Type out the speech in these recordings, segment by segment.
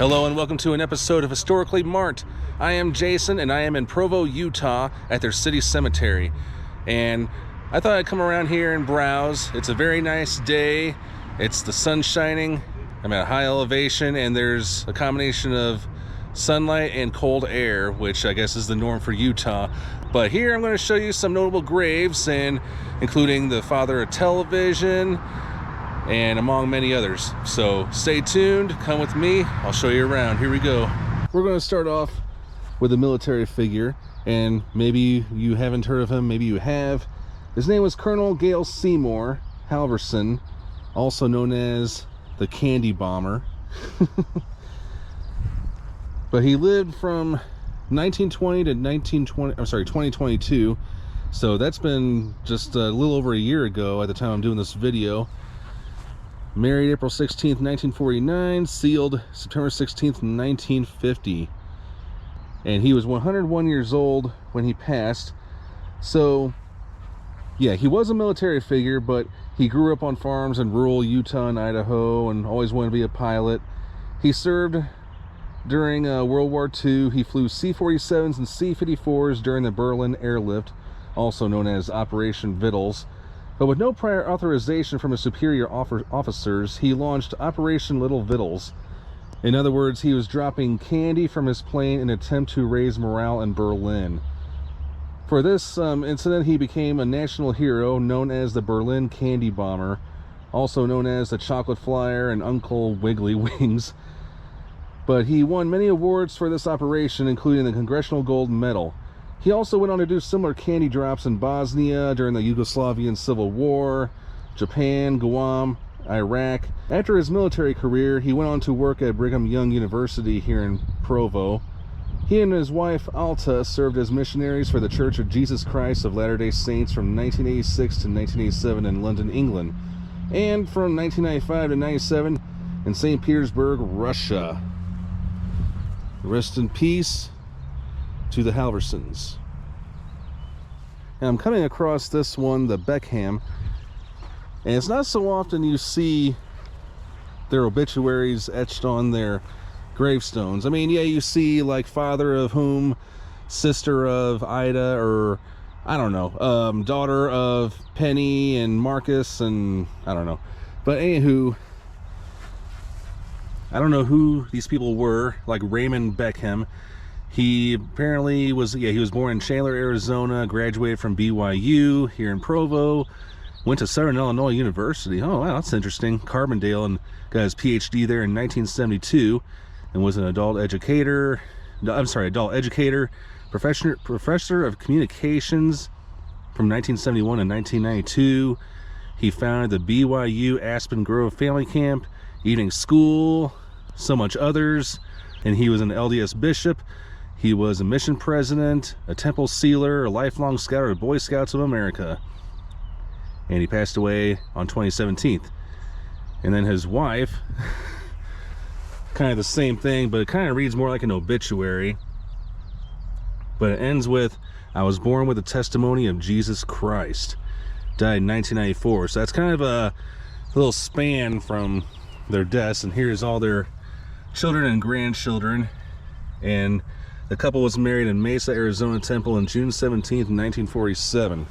Hello and welcome to an episode of Historically Marked. I am Jason and I am in Provo, Utah at their city cemetery. And I thought I'd come around here and browse. It's a very nice day. It's the sun shining. I'm at a high elevation and there's a combination of sunlight and cold air, which I guess is the norm for Utah. But here I'm going to show you some notable graves, and including the father of television and among many others. So stay tuned, come with me, I'll show you around. Here we go. We're going to start off with a military figure, and maybe you haven't heard of him, maybe you have. His name was Colonel Gail Seymour Halvorsen, also known as the Candy Bomber. But he lived from 1920 to 2022. So that's been just a little over a year ago at the time I'm doing this video. Married April 16th, 1949, sealed September 16th, 1950. And he was 101 years old when he passed. So, yeah, he was a military figure, but he grew up on farms in rural Utah and Idaho and always wanted to be a pilot. He served during World War II. He flew C-47s and C-54s during the Berlin airlift, also known as Operation Vittles. But with no prior authorization from his superior officers, he launched Operation Little Vittles. In other words, he was dropping candy from his plane in an attempt to raise morale in Berlin. For this incident, he became a national hero known as the Berlin Candy Bomber, also known as the Chocolate Flyer and Uncle Wiggly Wings. But he won many awards for this operation, including the Congressional Gold Medal. He also went on to do similar candy drops in Bosnia during the Yugoslavian Civil War, Japan, Guam, Iraq. After his military career, he went on to work at Brigham Young University here in Provo. He and his wife, Alta, served as missionaries for the Church of Jesus Christ of Latter-day Saints from 1986 to 1987 in London, England, and from 1995 to 97 in St. Petersburg, Russia. Rest in peace to the Halvorsens. And I'm coming across this one, the Beckham, and it's not so often you see their obituaries etched on their gravestones. I mean, yeah, you see like father of whom, sister of Ida, or I don't know, daughter of Penny and Marcus, and I don't know. But anywho, I don't know who these people were, like Raymond Beckham. He apparently was, he was born in Chandler, Arizona, graduated from BYU here in Provo, went to Southern Illinois University. Oh, wow, that's interesting. Carbondale, and got his PhD there in 1972, and was an adult educator, professor of communications from 1971 to 1992. He founded the BYU Aspen Grove Family Camp, Evening School, so much others, and he was an LDS bishop. He was a mission president, a temple sealer, a lifelong scout of the Boy Scouts of America. And he passed away on 2017. And then his wife, kind of the same thing, but it kind of reads more like an obituary. But it ends with, I was born with the testimony of Jesus Christ. Died in 1994. So that's kind of a little span from their deaths. And here's all their children and grandchildren. And the couple was married in Mesa, Arizona Temple on June 17th, 1947.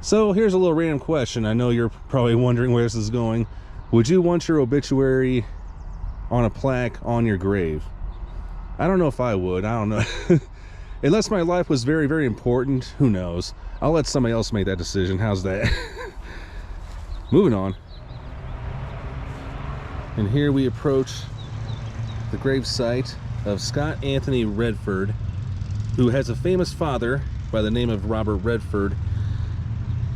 So here's a little random question. I know you're probably wondering where this is going. Would you want your obituary on a plaque on your grave? I don't know if I would. I don't know. Unless my life was very, very important, who knows? I'll let somebody else make that decision. How's that? Moving on. And here we approach the grave site of Scott Anthony Redford, who has a famous father by the name of Robert Redford.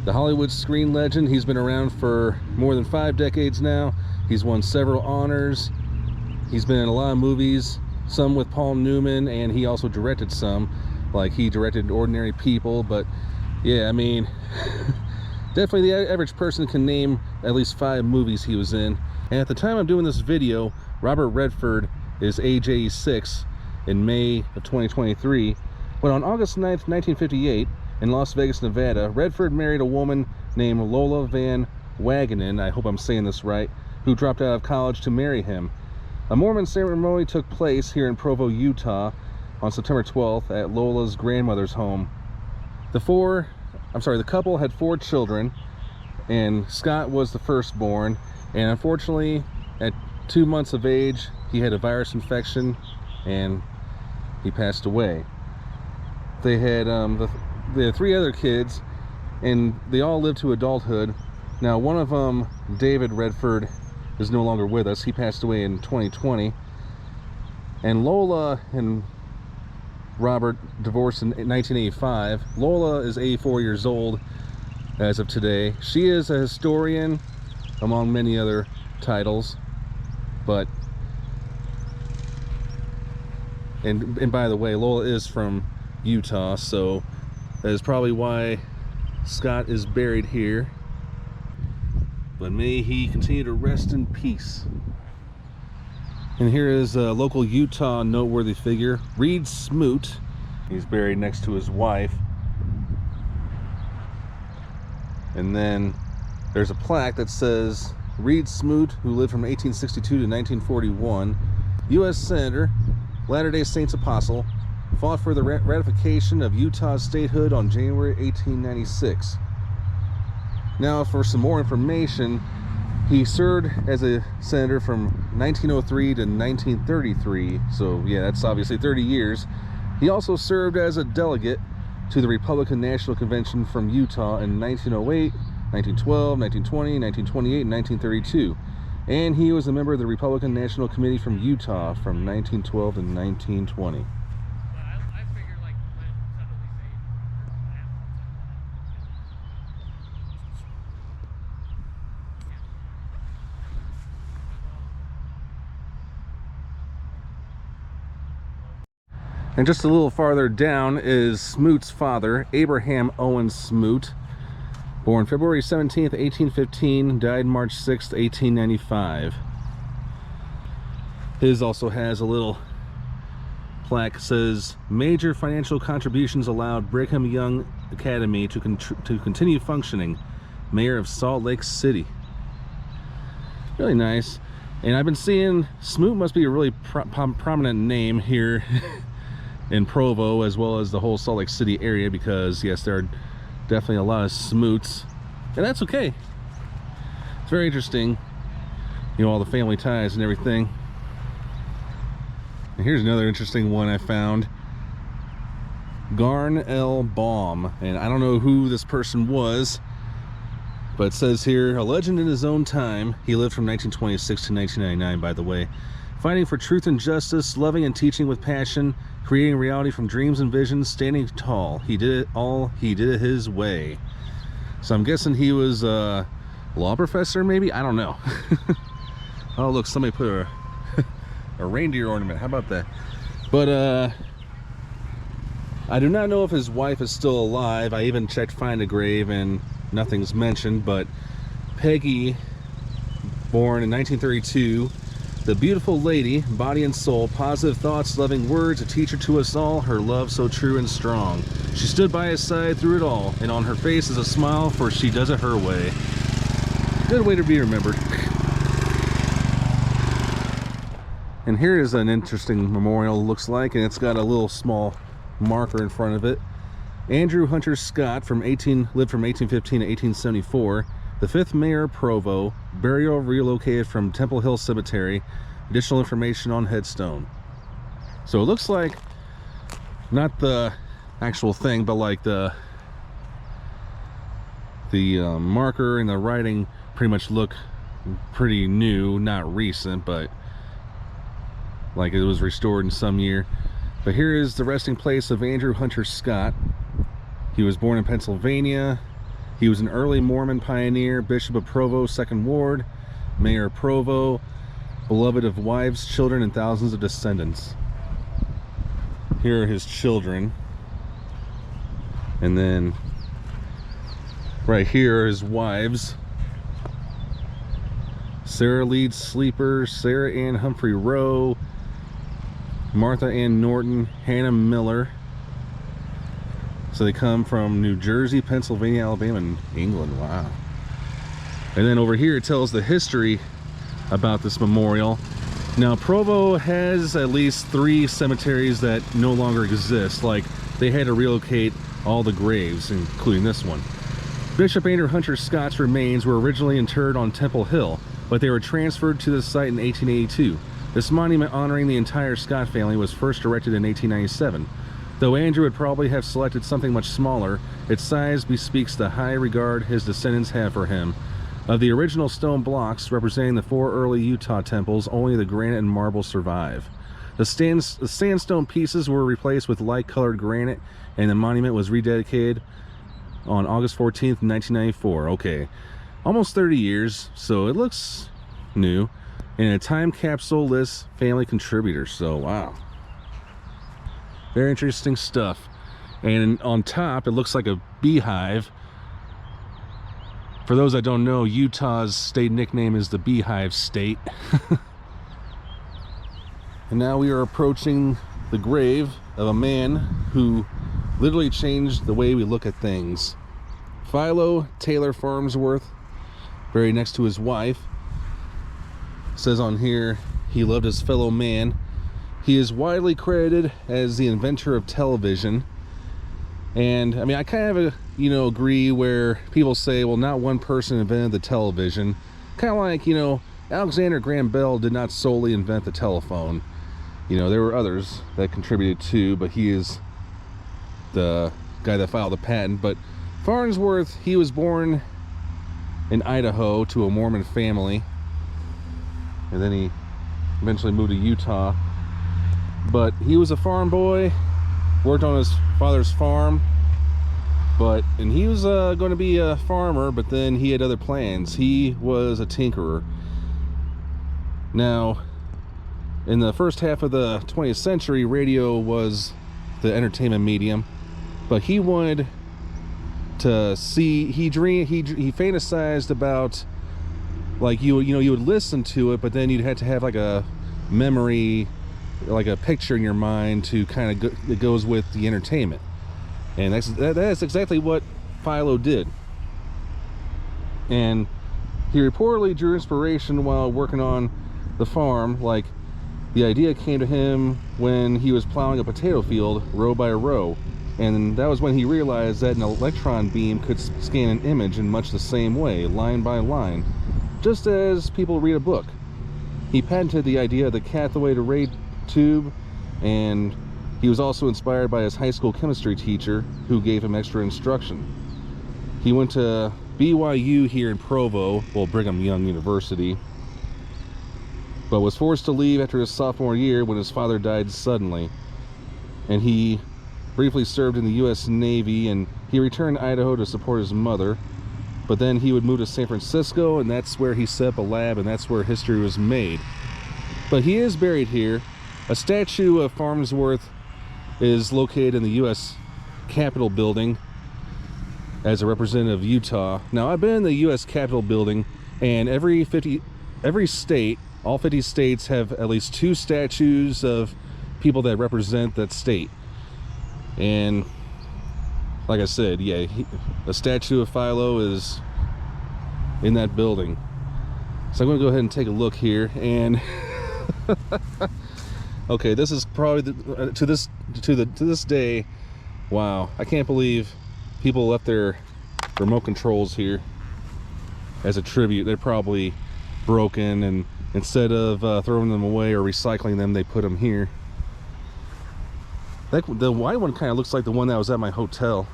The Hollywood screen legend. He's been around for more than 5 decades now. He's won several honors. He's been in a lot of movies, some with Paul Newman, and he also directed some. Like, he directed Ordinary People. But yeah, I mean, definitely the average person can name at least 5 movies he was in. And at the time I'm doing this video, Robert Redford is age 86 in May of 2023. But on August 9th, 1958, in Las Vegas, Nevada, Redford married a woman named Lola Van Wagenen, I hope I'm saying this right, who dropped out of college to marry him. A Mormon ceremony took place here in Provo, Utah on September 12th at Lola's grandmother's home. The couple had 4 children, and Scott was the firstborn, and unfortunately at 2 months of age he had a virus infection and he passed away. They had 3 other kids, and they all lived to adulthood. Now one of them, David Redford, is no longer with us. He passed away in 2020. And Lola and Robert divorced in 1985. Lola is 84 years old as of today. She is a historian among many other titles, but and by the way, Lola is from Utah, so that is probably why Scott is buried here. But may he continue to rest in peace. And here is a local Utah noteworthy figure, Reed Smoot. He's buried next to his wife. And then there's a plaque that says, Reed Smoot, who lived from 1862 to 1941, U.S. Senator, Latter-day Saints apostle, fought for the ratification of Utah's statehood on January 1896. Now, for some more information, he served as a senator from 1903 to 1933, so yeah, that's obviously 30 years. He also served as a delegate to the Republican National Convention from Utah in 1908, 1912, 1920, 1928, and 1932. And he was a member of the Republican National Committee from Utah from 1912 to 1920. And just a little farther down is Smoot's father, Abraham Owen Smoot, born February 17th, 1815, died March 6th, 1895. His also has a little plaque that says, major financial contributions allowed Brigham Young Academy to continue functioning. Mayor of Salt Lake City. Really nice. And I've been seeing, Smoot must be a really prominent name here in Provo, as well as the whole Salt Lake City area, because yes, there are definitely a lot of Smoots, and that's okay. It's very interesting, you know, all the family ties and everything. And here's another interesting one I found. Garn L. Baum, and I don't know who this person was, but it says here, a legend in his own time. He lived from 1926 to 1999, by the way. Fighting for truth and justice, loving and teaching with passion, creating reality from dreams and visions, standing tall. He did it all, he did it his way. So I'm guessing he was a law professor, maybe? I don't know. Oh, look, somebody put a reindeer ornament. How about that? But I do not know if his wife is still alive. I even checked Find a Grave and nothing's mentioned, but Peggy, born in 1932, the beautiful lady, body and soul, positive thoughts, loving words, a teacher to us all, her love so true and strong. She stood by his side through it all, and on her face is a smile, for she does it her way. Good way to be remembered. And here is an interesting memorial, looks like, and it's got a little small marker in front of it. Andrew Hunter Scott lived from 1815 to 1874. The 5th mayor of Provo, burial relocated from Temple Hill Cemetery. Additional information on headstone. So it looks like, not the actual thing, but like the marker and the writing pretty much look pretty new, not recent, but like it was restored in some year. But here is the resting place of Andrew Hunter Scott. He was born in Pennsylvania. He was an early Mormon pioneer, Bishop of Provo, 2nd Ward, Mayor of Provo, beloved of wives, children, and thousands of descendants. Here are his children. And then right here are his wives. Sarah Leeds Sleeper, Sarah Ann Humphrey Rowe, Martha Ann Norton, Hannah Miller. So they come from New Jersey, Pennsylvania, Alabama, and England. Wow. And then over here it tells the history about this memorial. Now, Provo has at least 3 cemeteries that no longer exist. Like, they had to relocate all the graves, including this one. Bishop Andrew Hunter Scott's remains were originally interred on Temple Hill, but they were transferred to the site in 1882. This monument honoring the entire Scott family was first erected in 1897. Though Andrew would probably have selected something much smaller, its size bespeaks the high regard his descendants have for him. Of the original stone blocks representing the 4 early Utah temples, only the granite and marble survive. The sandstone pieces were replaced with light-colored granite, and the monument was rededicated on August 14th, 1994. Okay, almost 30 years, so it looks new. And a time capsule lists family contributors, so wow. Very interesting stuff. And on top, it looks like a beehive. For those that don't know, Utah's state nickname is the Beehive State. And now we are approaching the grave of a man who literally changed the way we look at things. Philo Taylor Farnsworth, buried next to his wife. It says on here, he loved his fellow man. He is widely credited as the inventor of television. And I mean, I kind of, agree where people say, well, not one person invented the television. Kind of like, Alexander Graham Bell did not solely invent the telephone. There were others that contributed too, but he is the guy that filed the patent. But Farnsworth, he was born in Idaho to a Mormon family. And then he eventually moved to Utah. But he was a farm boy, worked on his father's farm. And he was going to be a farmer, but then he had other plans. He was a tinkerer. Now, in the first half of the 20th century, radio was the entertainment medium, but he wanted to see, he fantasized about, like, you would listen to it, but then you'd have to have like a memory, like a picture in your mind to kind of it goes with the entertainment. And that's exactly what Philo did. And he reportedly drew inspiration while working on the farm. Like, the idea came to him when he was plowing a potato field row by row, and that was when he realized that an electron beam could scan an image in much the same way, line by line, just as people read a book. He patented the idea of the cathode ray tube, and he was also inspired by his high school chemistry teacher, who gave him extra instruction. He went to BYU here in Provo, well, Brigham Young University, but was forced to leave after his sophomore year when his father died suddenly. And he briefly served in the U.S. Navy, and he returned to Idaho to support his mother. But then he would move to San Francisco, and that's where he set up a lab, and that's where history was made. But he is buried here. A statue of Farnsworth is located in the U.S. Capitol building as a representative of Utah. Now, I've been in the U.S. Capitol building, and every state, all 50 states have at least 2 statues of people that represent that state. And like I said, yeah, a statue of Philo is in that building. So I'm going to go ahead and take a look here. And okay, this is probably to this day, wow, I can't believe people left their remote controls here as a tribute. They're probably broken, and instead of throwing them away or recycling them, they put them here. The white one kind of looks like the one that was at my hotel.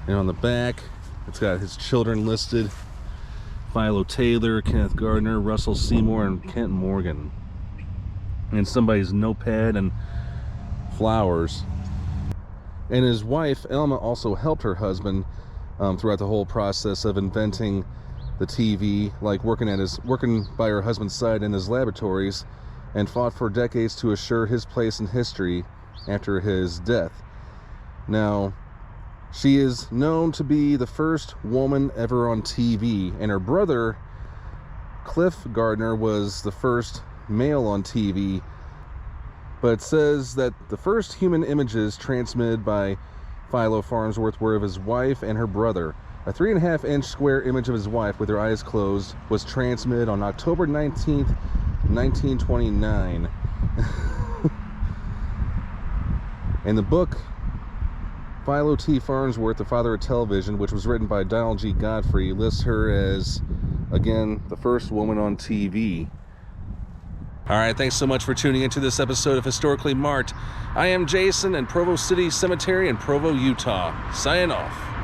And on the back, it's got his children listed: Philo Taylor, Kenneth Gardner, Russell Seymour, and Kent Morgan. And somebody's notepad and flowers. And his wife, Elma, also helped her husband throughout the whole process of inventing the TV, like working by her husband's side in his laboratories, and fought for decades to assure his place in history after his death. Now, she is known to be the first woman ever on TV, and her brother, Cliff Gardner, was the first male on TV. But it says that the first human images transmitted by Philo Farnsworth were of his wife and her brother. A 3.5-inch square image of his wife with her eyes closed was transmitted on October 19th, 1929. In the book Philo Farnsworth, The Father of Television, which was written by Donald G. Godfrey, lists her as, again, the first woman on TV. Alright, thanks so much for tuning into this episode of Historically Marked. I am Jason in Provo City Cemetery in Provo, Utah. Sign off.